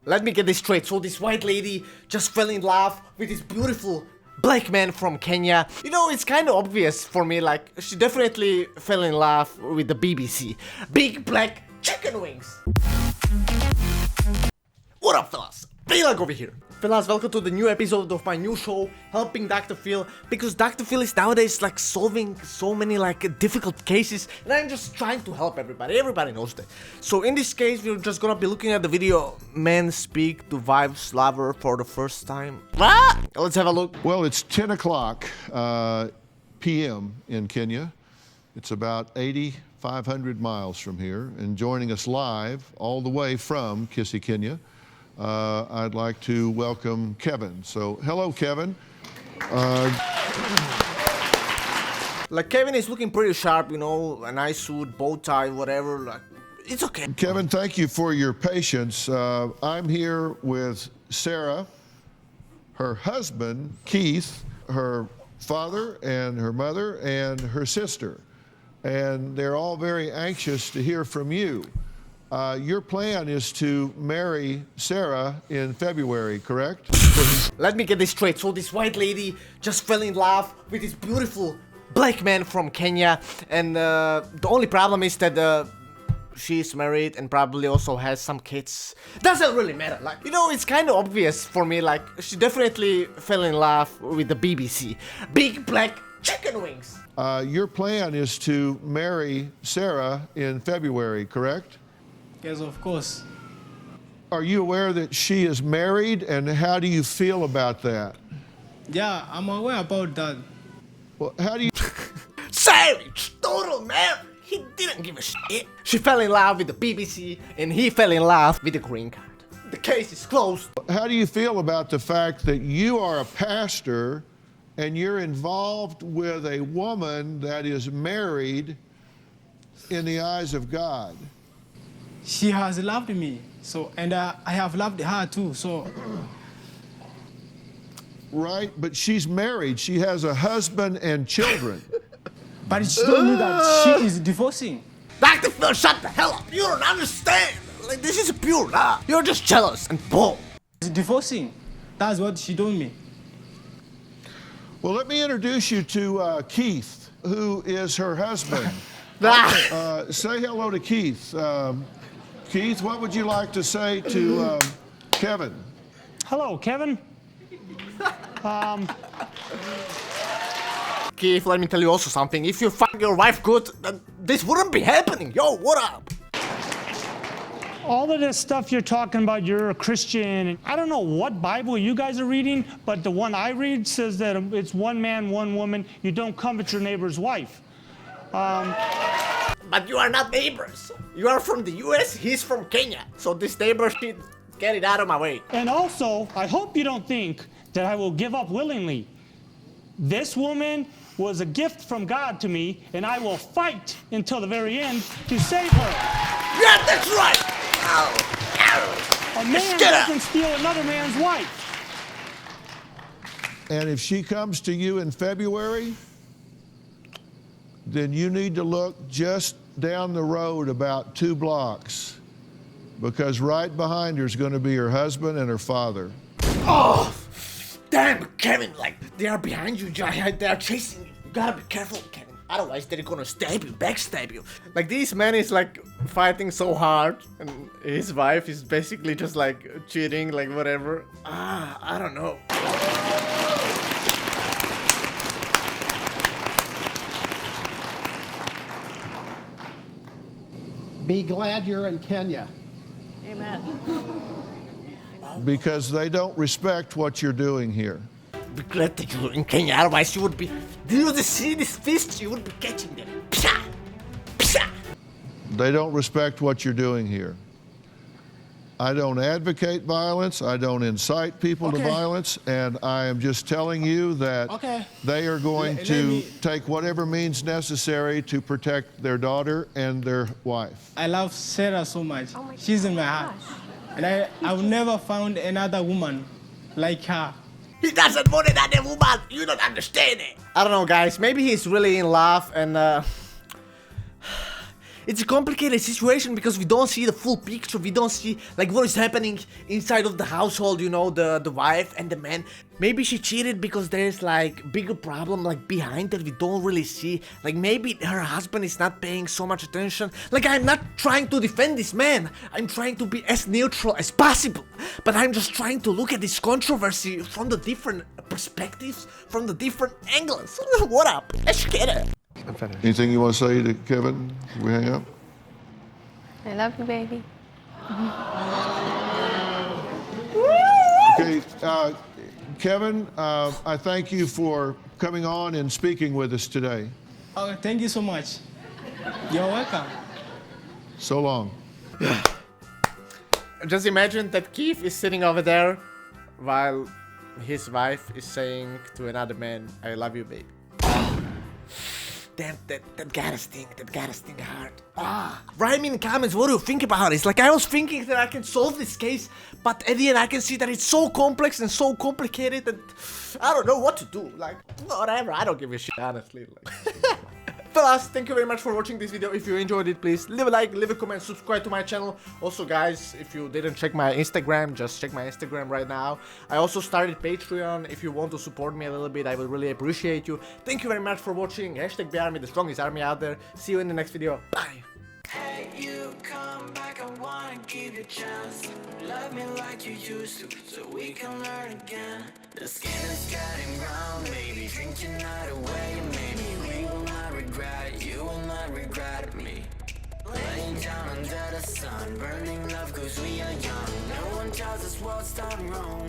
Let me get this straight. So this white lady just fell in love with this beautiful black man from Kenya. You know, it's kind of obvious for me, like, she definitely fell in love with the BBC. Big black chicken wings. What up, fellas? Baylike over here. Fellas, welcome to the new episode of my new show, Helping Dr. Phil, because Dr. Phil is nowadays like solving so many like difficult cases, and I'm just trying to help everybody knows that. So in this case, we're just gonna be looking at the video, Men Speak to Wives Lover for the First Time. What? Let's have a look. Well, it's 10 o'clock p.m. in Kenya. It's about 8,500 miles from here, and joining us live all the way from Kisii, Kenya, I'd like to welcome Kevin. So, hello, Kevin. Like, Kevin is looking pretty sharp, you know, a nice suit, bow tie, whatever, like, it's okay. Kevin, thank you for your patience. I'm here with Sarah, her husband, Keith, her father and her mother, and her sister. And they're all very anxious to hear from you. Your plan is to marry Sarah in February, correct? Let me get this straight. So this white lady just fell in love with this beautiful black man from Kenya, and the only problem is that she's married and probably also has some kids. Doesn't really matter. Like, you know, it's kind of obvious for me, like, she definitely fell in love with the BBC. Big black chicken wings. Your plan is to marry Sarah in February, correct? Yes, of course. Are you aware that she is married, and how do you feel about that? Yeah, I'm aware about that. Well, how do you... Savage! Total man! He didn't give a shit. She fell in love with the BBC, and he fell in love with the green card. The case is closed. How do you feel about the fact that you are a pastor and you're involved with a woman that is married in the eyes of God? She has loved me, so, and I have loved her too, so. Right, but she's married. She has a husband and children. But she told me that she is divorcing. Dr. Phil, shut the hell up! You don't understand! Like, this is pure love. You're just jealous and bold. She's divorcing. That's what she told me. Well, let me introduce you to Keith, who is her husband. Say hello to Keith. Keith, what would you like to say to Kevin? Hello, Kevin. Keith, let me tell you also something. If you fuck your wife good, then this wouldn't be happening. Yo, what up? All of this stuff you're talking about, you're a Christian. I don't know what Bible you guys are reading, but the one I read says that it's one man, one woman. You don't covet your neighbor's wife. But you are not neighbors. You are from the US, he's from Kenya. So this neighbor shit, get it out of my way. And also, I hope you don't think that I will give up willingly. This woman was a gift from God to me, and I will fight until the very end to save her. Yeah, that's right! Ow. A man doesn't steal another man's wife. And if she comes to you in February, then you need to look just down the road about 2 blocks, because right behind her is going to be her husband and her father. Oh, damn, Kevin, like, they are behind you, they are chasing you. You gotta be careful, Kevin. Otherwise, they're gonna stab you, backstab you. Like, this man is, like, fighting so hard, and his wife is basically just, like, cheating, like, whatever. I don't know. Be glad you're in Kenya. Amen. Because they don't respect what you're doing here. Be glad that you're in Kenya, otherwise you would be... Do you see this fist? You would be catching them. Psha! Psha! They don't respect what you're doing here. I don't advocate violence. I don't incite people to violence. And I am just telling you that they are going to take whatever means necessary to protect their daughter and their wife. I love Sarah so much. Oh my She's in my heart. And I've never found another woman like her. He doesn't want another woman. You don't understand it. I don't know, guys. Maybe he's really in love, and it's a complicated situation because we don't see the full picture. We don't see like what is happening inside of the household, you know, the wife and the man. Maybe she cheated because there's like bigger problem like behind that we don't really see. Like maybe her husband is not paying so much attention. Like I'm not trying to defend this man. I'm trying to be as neutral as possible. But I'm just trying to look at this controversy from the different perspectives, from the different angles. What up? Let's get it. I'm finished. Anything you want to say to Kevin before we hang up? I love you, baby. Okay, Kevin, I thank you for coming on and speaking with us today. Oh, thank you so much. You're welcome. So long. Just imagine that Keith is sitting over there while his wife is saying to another man, I love you, babe. Damn, that gotta sting hard. Write me in the comments, what do you think about it? It's like I was thinking that I can solve this case, but at the end I can see that it's so complex and so complicated that I don't know what to do. Like, whatever, I don't give a shit, honestly. Like. Fellas, thank you very much for watching this video. If you enjoyed it, please leave a like, leave a comment, subscribe to my channel. Also guys, if you didn't check my Instagram, just check my Instagram right now. I also started Patreon. If you want to support me a little bit, I would really appreciate you. Thank you very much for watching. Hashtag #BeArmy, the strongest army out there. See you in the next video. Bye. Hey, you come back, I wanna give you a chance. Love me like you used to, so we can learn again. The skin is getting brown, baby. Drink your night away, maybe we will not regret it. You will not regret me. Laying down under the sun, burning love cause we are young. No one tells us what's done wrong.